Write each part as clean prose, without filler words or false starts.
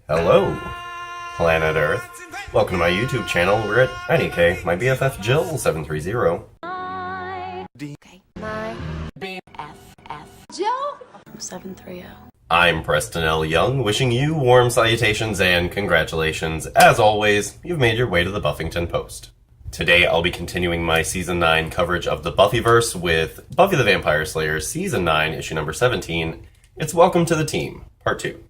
Hello, planet Earth. Welcome to my YouTube channel. We're at IDK, my BFF Jill730. Okay, my BFF Jill 730. I'm Preston L. Young, wishing you warm salutations and congratulations. As always, you've made your way to the Buffington Post. Today I'll be continuing my Season 9 coverage of the Buffyverse with Buffy the Vampire Slayer Season 9, issue number 17. It's Welcome to the Team, Part 2.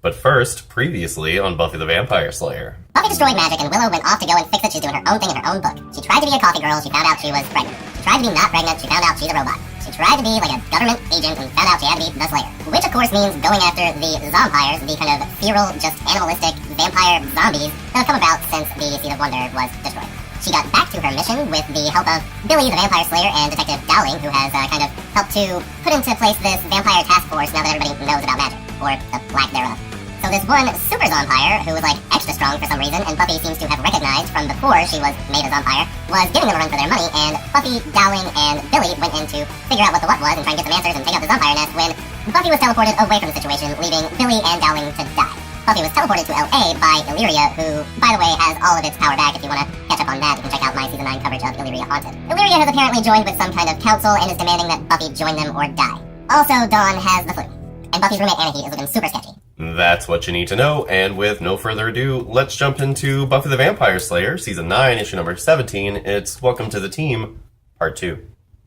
But first, previously on Buffy the Vampire Slayer. Buffy destroyed magic and Willow went off to go and fix it. She's doing her own thing in her own book. She tried to be a coffee girl, she found out she was pregnant. She tried to be not pregnant, she found out she's a robot. She tried to be like a government agent and found out she had to be the Slayer. Which of course means going after the Zompires, the kind of feral, just animalistic vampire zombies that have come about since the Seed of Wonder was destroyed. She got back to her mission with the help of Billy the Vampire Slayer and Detective Dowling, who has kind of helped to put into place this vampire task force now that everybody knows about magic, or the lack thereof. So this one super zompire, who was like extra strong for some reason, and Buffy seems to have recognized from before she was made a zompire, was giving them a run for their money, and Buffy, Dowling, and Billy went in to figure out what the what was and try and get some answers and take out the zompire nest when Buffy was teleported away from the situation, leaving Billy and Dowling to die. Buffy was teleported to LA by Illyria, who, by the way, has all of its power back. If you want to catch up on that, you can check out my Season 9 coverage of Illyria Haunted. Illyria has apparently joined with some kind of council and is demanding that Buffy join them or die. Also, Dawn has the flu, and Buffy's roommate Anahi is looking super sketchy. That's what you need to know, and with no further ado, let's jump into Buffy the Vampire Slayer, Season 9, issue number 17. It's Welcome to the Team, Part 2.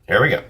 Here we go.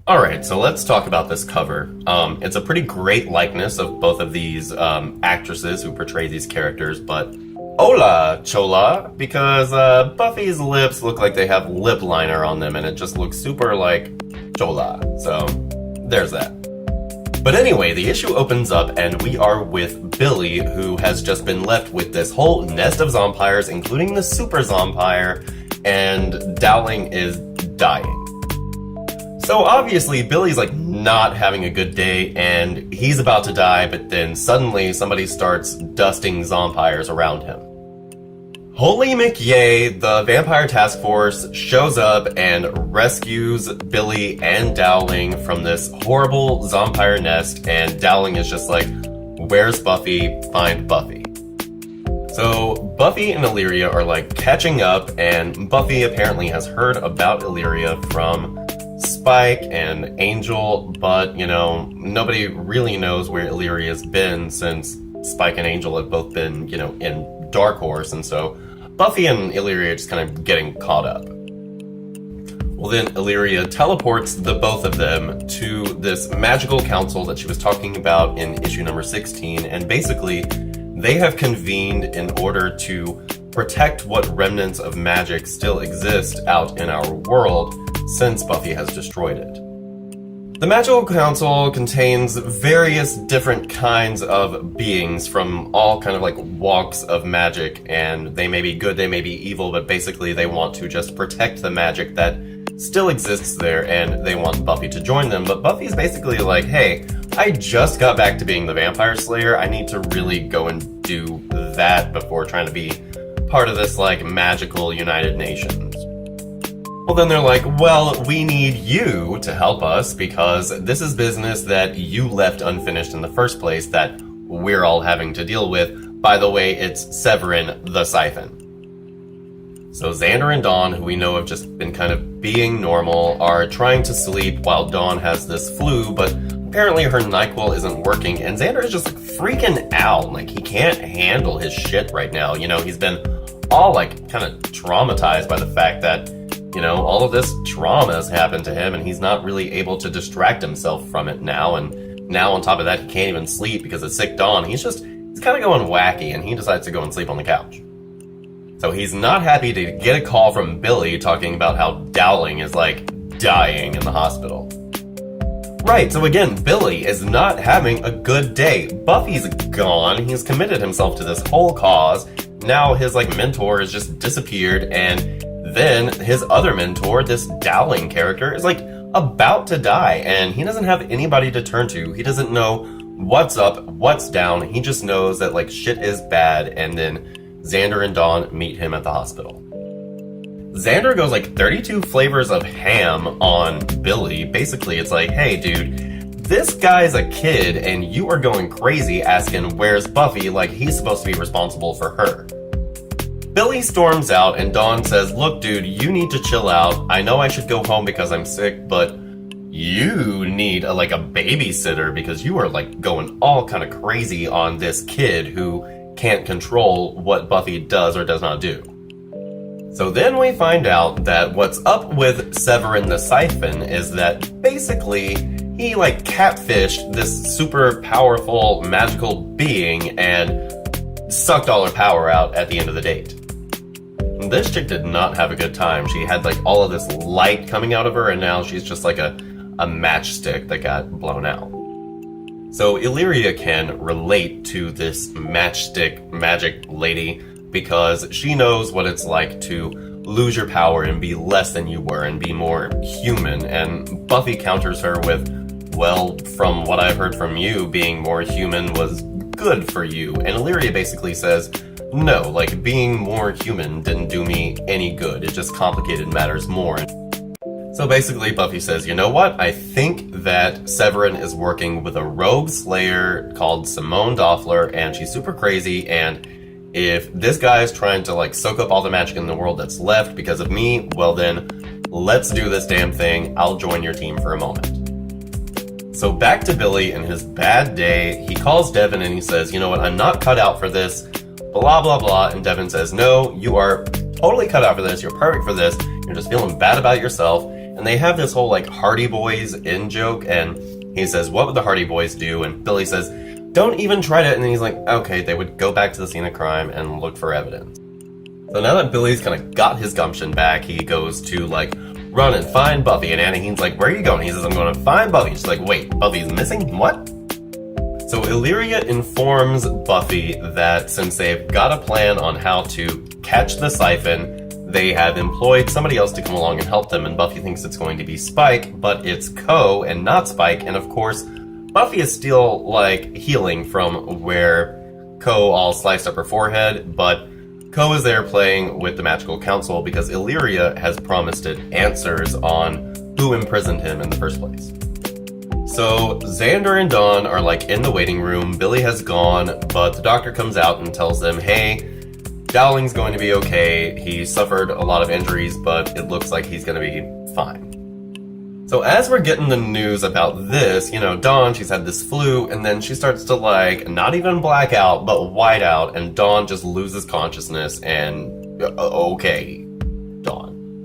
Alright, so let's talk about this cover. It's a pretty great likeness of both of these actresses who portray these characters, but hola, chola, because Buffy's lips look like they have lip liner on them, and it just looks super like chola, so there's that. But anyway, the issue opens up, and we are with Billy, who has just been left with this whole nest of zompires, including the super zompire, and Dowling is dying. So obviously, Billy's like not having a good day, and he's about to die, but then suddenly somebody starts dusting zompires around him. Holy McYay, the Vampire Task Force shows up and rescues Billy and Dowling from this horrible zompire nest, and Dowling is just like, where's Buffy? Find Buffy. So Buffy and Illyria are like catching up, and Buffy apparently has heard about Illyria from Spike and Angel, but, you know, nobody really knows where Illyria's been since Spike and Angel have both been, you know, in Dark Horse, and so Buffy and Illyria are just kind of getting caught up. Well, then Illyria teleports the both of them to this magical council that she was talking about in issue number 16, and basically they have convened in order to protect what remnants of magic still exist out in our world since Buffy has destroyed it. The Magical Council contains various different kinds of beings from all kind of like walks of magic, and they may be good, they may be evil, but basically they want to just protect the magic that still exists there, and they want Buffy to join them. But Buffy's basically like, hey, I just got back to being the Vampire Slayer, I need to really go and do that before trying to be part of this like magical United Nations. Well, then they're like, well, we need you to help us because this is business that you left unfinished in the first place that we're all having to deal with. By the way, it's Severin the Siphon. So Xander and Dawn, who we know have just been kind of being normal, are trying to sleep while Dawn has this flu, but apparently her NyQuil isn't working, and Xander is just like freaking out. Like, he can't handle his shit right now. You know, he's been all like kind of traumatized by the fact that You know, all of this trauma has happened to him, and he's not really able to distract himself from it now. And now, on top of that, he can't even sleep because of sick Dawn. He's kind of going wacky, and he decides to go and sleep on the couch. So he's not happy to get a call from Billy talking about how Dowling is, like, dying in the hospital. Right, so again, Billy is not having a good day. Buffy's gone, he's committed himself to this whole cause. Now his, like, mentor has just disappeared, and then his other mentor, this Dowling character, is, like, about to die, and he doesn't have anybody to turn to. He doesn't know what's up, what's down. He just knows that, like, shit is bad, and then Xander and Dawn meet him at the hospital. Xander goes like 32 flavors of ham on Billy. Basically, it's like, hey, dude, this guy's a kid, and you are going crazy asking where's Buffy like he's supposed to be responsible for her. Billy storms out, and Dawn says, look, dude, you need to chill out. I know I should go home because I'm sick, but you need a babysitter because you are like going all kind of crazy on this kid who can't control what Buffy does or does not do. So then we find out that what's up with Severin the Siphon is that basically he like catfished this super powerful magical being and sucked all her power out at the end of the date. This chick did not have a good time. She had like all of this light coming out of her, and now she's just like a matchstick that got blown out. So Illyria can relate to this matchstick magic lady because she knows what it's like to lose your power and be less than you were and be more human. And Buffy counters her with, well, from what I've heard from you, being more human was good for you. And Illyria basically says, no, like being more human didn't do me any good. It just complicated matters more. So basically Buffy says, you know what? I think that Severin is working with a rogue slayer called Simone Doffler, and she's super crazy, and if this guy is trying to like soak up all the magic in the world that's left because of me, well then, let's do this damn thing. I'll join your team for a moment. So back to Billy and his bad day. He calls Devin and he says, you know what, I'm not cut out for this, blah, blah, blah. And Devin says, no, you are totally cut out for this. You're perfect for this. You're just feeling bad about yourself. And they have this whole like Hardy Boys in joke. And he says, what would the Hardy Boys do? And Billy says, don't even try to. And then he's like, okay, they would go back to the scene of crime and look for evidence. So now that Billy's kind of got his gumption back, he goes to like run and find Buffy. And Anaheim's like, where are you going? He says, I'm going to find Buffy. She's like, wait, Buffy's missing? What? So Illyria informs Buffy that since they've got a plan on how to catch the siphon, they have employed somebody else to come along and help them. And Buffy thinks it's going to be Spike, but it's Co and not Spike. And of course, Buffy is still, like, healing from where Co all sliced up her forehead, but Co is there playing with the Magical Council because Illyria has promised it answers on who imprisoned him in the first place. So Xander and Dawn are, like, in the waiting room. Billy has gone, but the doctor comes out and tells them, hey, Dowling's going to be okay. He suffered a lot of injuries, but it looks like he's going to be fine. So as we're getting the news about this, you know, Dawn, she's had this flu, and then she starts to, like, not even black out, but white out, and Dawn just loses consciousness, and okay, Dawn.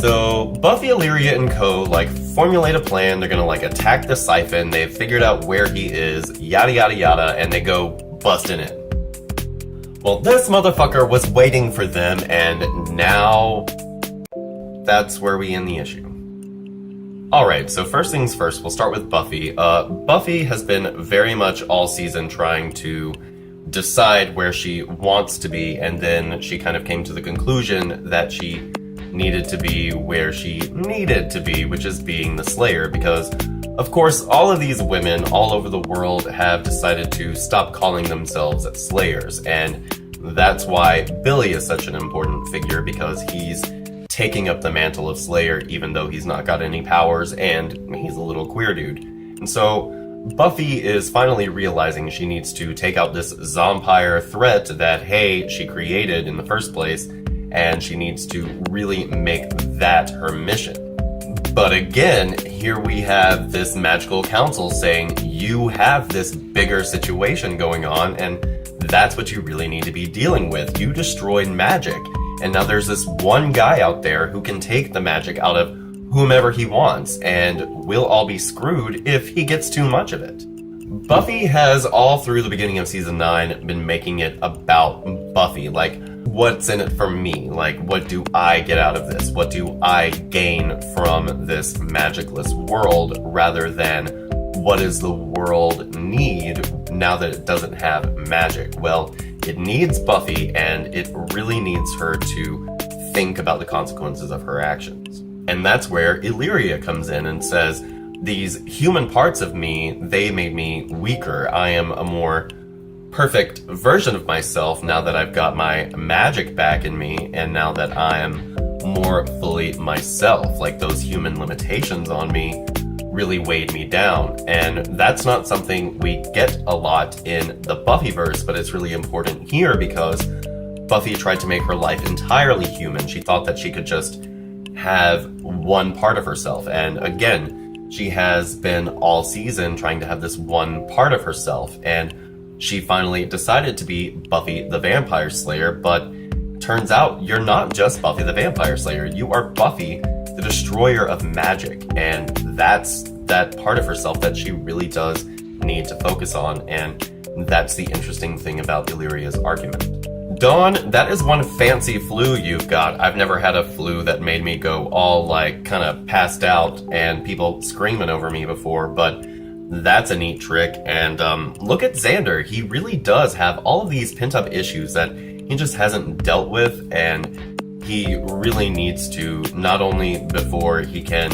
So Buffy, Illyria, and Co, like, formulate a plan. They're gonna, like, attack the siphon. They've figured out where he is, yada, yada, yada, and they go busting in. Well, this motherfucker was waiting for them, and now that's where we end the issue. Alright, so first things first, we'll start with Buffy. Buffy has been very much all season trying to decide where she wants to be, and then she kind of came to the conclusion that she needed to be where she needed to be, which is being the Slayer, because, of course, all of these women all over the world have decided to stop calling themselves Slayers, and that's why Billy is such an important figure, because he's taking up the mantle of Slayer even though he's not got any powers and he's a little queer dude. And so Buffy is finally realizing she needs to take out this zombie threat that, hey, she created in the first place, and she needs to really make that her mission. But again, here we have this magical council saying, you have this bigger situation going on, and that's what you really need to be dealing with. You destroyed magic. And now there's this one guy out there who can take the magic out of whomever he wants, and we'll all be screwed if he gets too much of it. Buffy has, all through the beginning of season 9, been making it about Buffy. Like, what's in it for me? Like, what do I get out of this? What do I gain from this magicless world, rather than what does the world need now that it doesn't have magic? Well, it needs Buffy, and it really needs her to think about the consequences of her actions. And that's where Illyria comes in and says, these human parts of me, they made me weaker. I am a more perfect version of myself now that I've got my magic back in me, and now that I am more fully myself. Like, those human limitations on me really weighed me down. And that's not something we get a lot in the Buffyverse, but it's really important here because Buffy tried to make her life entirely human. She thought that she could just have one part of herself. And again, she has been all season trying to have this one part of herself. And she finally decided to be Buffy the Vampire Slayer, but turns out you're not just Buffy the Vampire Slayer. You are Buffy, the destroyer of magic. And that's that part of herself that she really does need to focus on. And that's the interesting thing about Illyria's argument. Dawn, that is one fancy flu you've got. I've never had a flu that made me go all like kind of passed out and people screaming over me before, but that's a neat trick. And look at Xander. He really does have all of these pent-up issues that he just hasn't dealt with, and he really needs to, not only before he can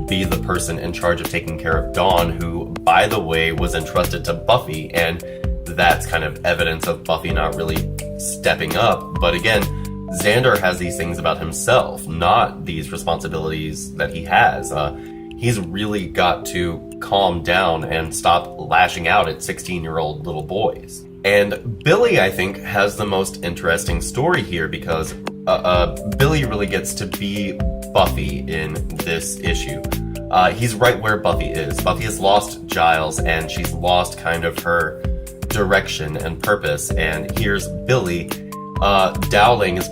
be the person in charge of taking care of Dawn, who, by the way, was entrusted to Buffy, and that's kind of evidence of Buffy not really stepping up. But again, Xander has these things about himself, not these responsibilities that he has. He's really got to calm down and stop lashing out at 16-year-old little boys. And Billy, I think, has the most interesting story here because Billy really gets to be Buffy in this issue. He's right where Buffy is. Buffy has lost Giles, and she's lost kind of her direction and purpose. And here's Billy. Dowling is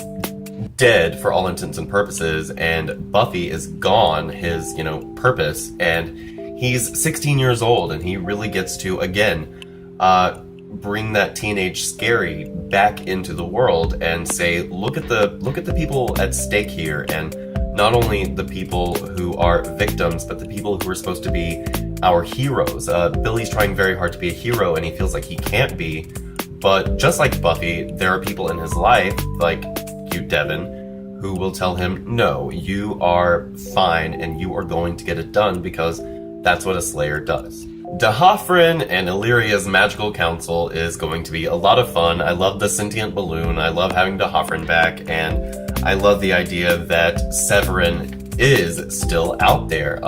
dead for all intents and purposes, and Buffy is gone, his, purpose. And he's 16 years old, and he really gets to, again, bring that teenage scary back into the world and say, look at the people at stake here, and not only the people who are victims, but the people who are supposed to be our heroes. Billy's trying very hard to be a hero, and he feels like he can't be. But just like Buffy, there are people in his life, like you, Devin, who will tell him, no, you are fine, and you are going to get it done, because that's what a Slayer does. D'Hoffryn and Illyria's magical council is going to be a lot of fun. I love the sentient balloon. I love having D'Hoffryn back, and I love the idea that Severin is still out there.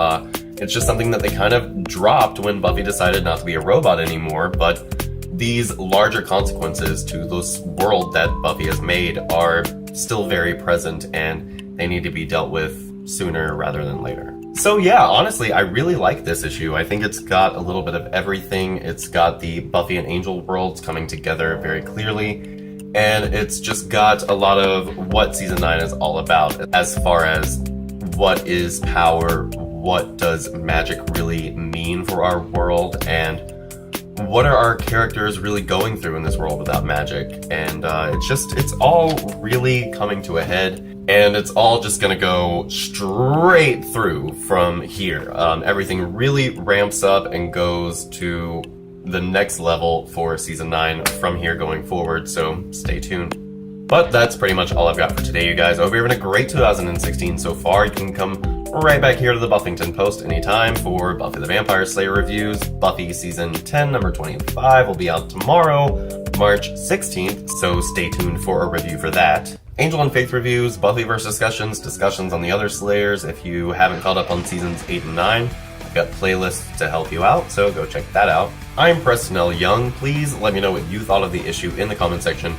It's just something that they kind of dropped when Buffy decided not to be a robot anymore, but these larger consequences to this world that Buffy has made are still very present, and they need to be dealt with sooner rather than later. So yeah, honestly, I really like this issue. I think it's got a little bit of everything. It's got the Buffy and Angel worlds coming together very clearly, and it's just got a lot of what Season 9 is all about, as far as what is power, what does magic really mean for our world, and what are our characters really going through in this world without magic. And it's all really coming to a head. And it's all just gonna go straight through from here. Everything really ramps up and goes to the next level for Season 9 from here going forward, so stay tuned. But that's pretty much all I've got for today, you guys. I hope you're having a great 2016 so far. You can come right back here to the Buffington Post anytime for Buffy the Vampire Slayer reviews. Buffy Season 10, number 25 will be out tomorrow, March 16th, so stay tuned for a review for that. Angel and Faith reviews, Buffyverse discussions on the other Slayers. If you haven't caught up on Seasons 8 and 9, I've got playlists to help you out, so go check that out. I'm Preston L. Young. Please let me know what you thought of the issue in the comment section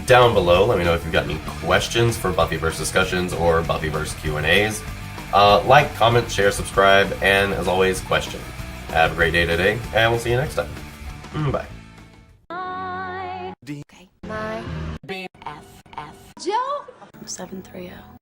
down below. Let me know if you've got any questions for Buffyverse discussions or Buffyverse Q&As. Like, comment, share, subscribe, and as always, question. Have a great day today, and we'll see you next time. Bye. My BFF. Joe? 730.